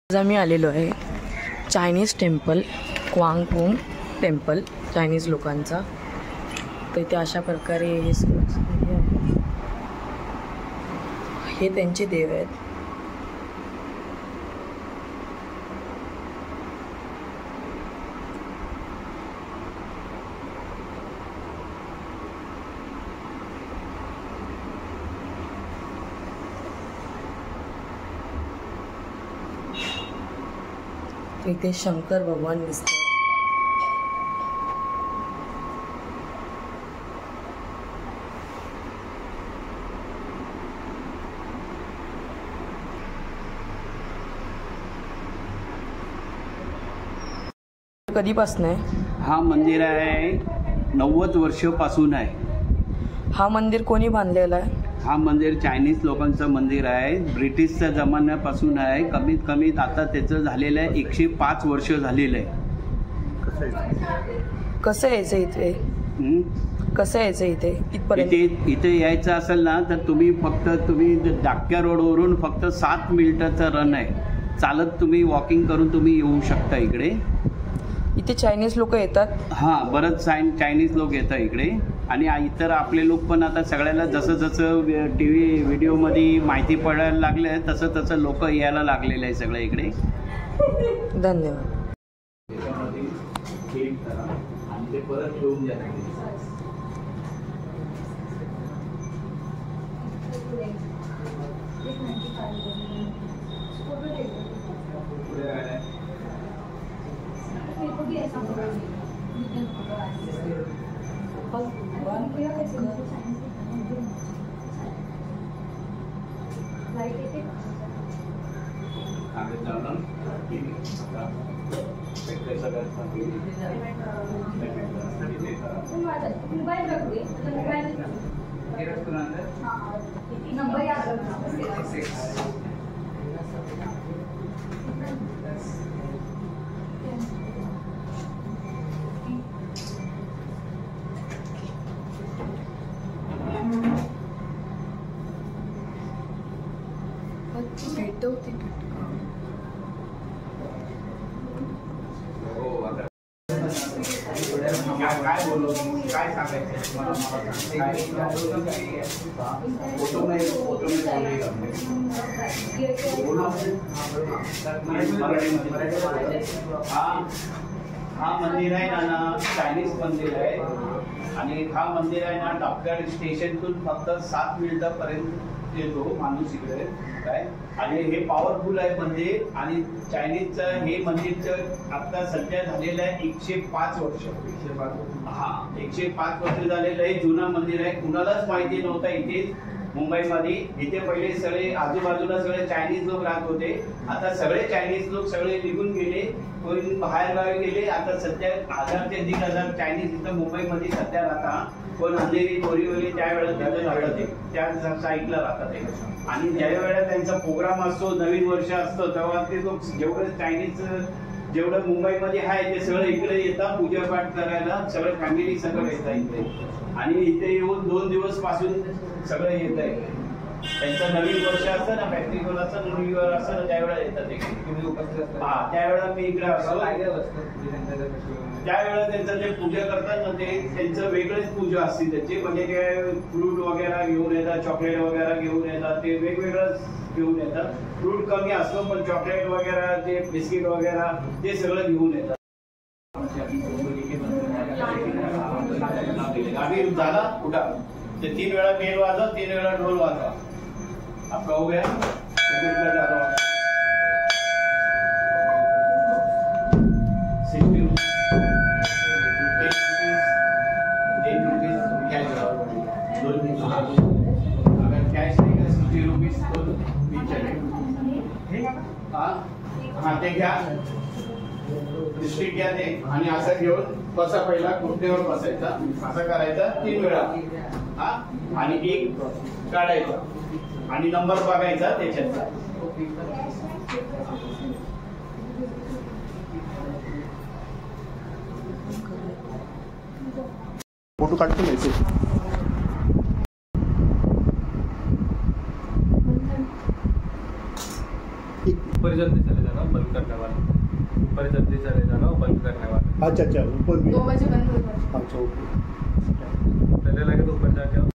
आज आम्ही आलेलो आहे चायनीज टेम्पल, क्वांगफुंग टेम्पल चायनीज लोकांचा. तर इथे अशा प्रकारे हे त्यांचे देव आहेत. इथे शंकर भगवान दिसतात. कधीपासून आहे हा मंदिर आहे? 90 वर्षापासून आहे. हा मंदिर कोणी बांधलेला आहे? हा मंदिर चायनीज लोकांचं मंदिर आहे. ब्रिटिशच्या जमान्यापासून आहे. कमीत कमी आता त्याचं झालेलं आहे 105 वर्ष झालेलं आहे. कसं यायचं इथे? कसं यायचं इथे इथपर्यंत? इथे यायचं असेल ना तर तुम्ही डाक्या रोडवरून फक्त 7 मिनिटाचा रन आहे. चालत तुम्ही वॉकिंग करून तुम्ही येऊ शकता इकडे. इथे चायनीज लोक येतात. हां, बरंच चायनीज लोक येतात इकडे. आणि इतर आपले लोक पण आता सगळ्याला जसं जसं TV व्हिडिओमध्ये माहिती पडायला लागले तसं तसं लोक यायला लागलेले आहे सगळे इकडे. धन्यवाद. हा मंदिर आहे ना चायनीज मंदिर आहे. आणि हा मंदिर आहे ना टापकाड स्टेशनतून फक्त 7 मिनिटापर्यंत येतो माणूस इकडे काय. आणि हे पॉवरफुल आहे मंदिर. आणि चायनीजचं हे मंदिरचं आता सध्या झालेलं आहे 105 वर्ष. 105 वर्ष झालेलं आहे. जुना मंदिर आहे. कुणालाच माहिती नव्हतं इथे मुंबईमध्ये. इथे पहिले सगळे आजूबाजूला सगळे चायनीज लोक राहत होते. आता सगळे चायनीज लोक सगळे निघून गेले. कोणी बाहेर गावी गेले. आता सध्या 1000 ते 1500 चायनीज इथं मुंबईमध्ये सध्या राहतात. कोण अंधेरी बोरीवली त्यावेळेला तिथं राहतात ते त्या साईडला राहतात ते. आणि ज्या वेळेला त्यांचा प्रोग्राम असतो नवीन वर्ष असतं तेव्हा ते लोक जेवढं चायनीज जेवढं मुंबईमध्ये आहे ते सगळं इकडे येतात पूजापाठ करायला. सगळं फॅमिली सगळं येतात इथे. आणि इथे येऊन 2 दिवस पासून सगळं येत आहे. त्यांचं नवीन वर्ष असतं ना फेस्टिवल असतं न्यू इयर असतं ना त्यावेळेला येतात ते. हा त्यावेळेला मी इकडे असतो. त्यावेळेला त्यांचं जे पूजा करतात ना ते त्यांचं वेगळेच पूजा असते त्याची. म्हणजे ते फ्रूट वगैरे घेऊन येतात, चॉकलेट वगैरे घेऊन येतात. ते वेगवेगळं घेऊन येतात. फ्रूट कमी असतो पण चॉकलेट वगैरे ते बिस्किट वगैरे ते सगळं घेऊन येतात. अभी झाला कुठं ते 3 वेळा बेल वाजवा, 3 वेळा ढोल वाजवा. आपका हो गया. कॅश नाही का 60 रुपीज हा ते घ्या. बिस्किट घ्या ते. आणि असं घेऊन बसा. पहिला कुर्तीवर बसायचा. असं करायचं 3 वेळा. हा आणि 1 काढायचा आणि नंबर बघायचा त्याच्यात. फोटो काढतो नाही. ऊपर जल्दी चले जाना बंद करने वाला, ऊपर जल्दी चले जाना बंद करने वाला। अच्छा ऊपर भी 2 बजे बंद होगा। अच्छा ओके। पहले लगे तो ऊपर जाके आओ।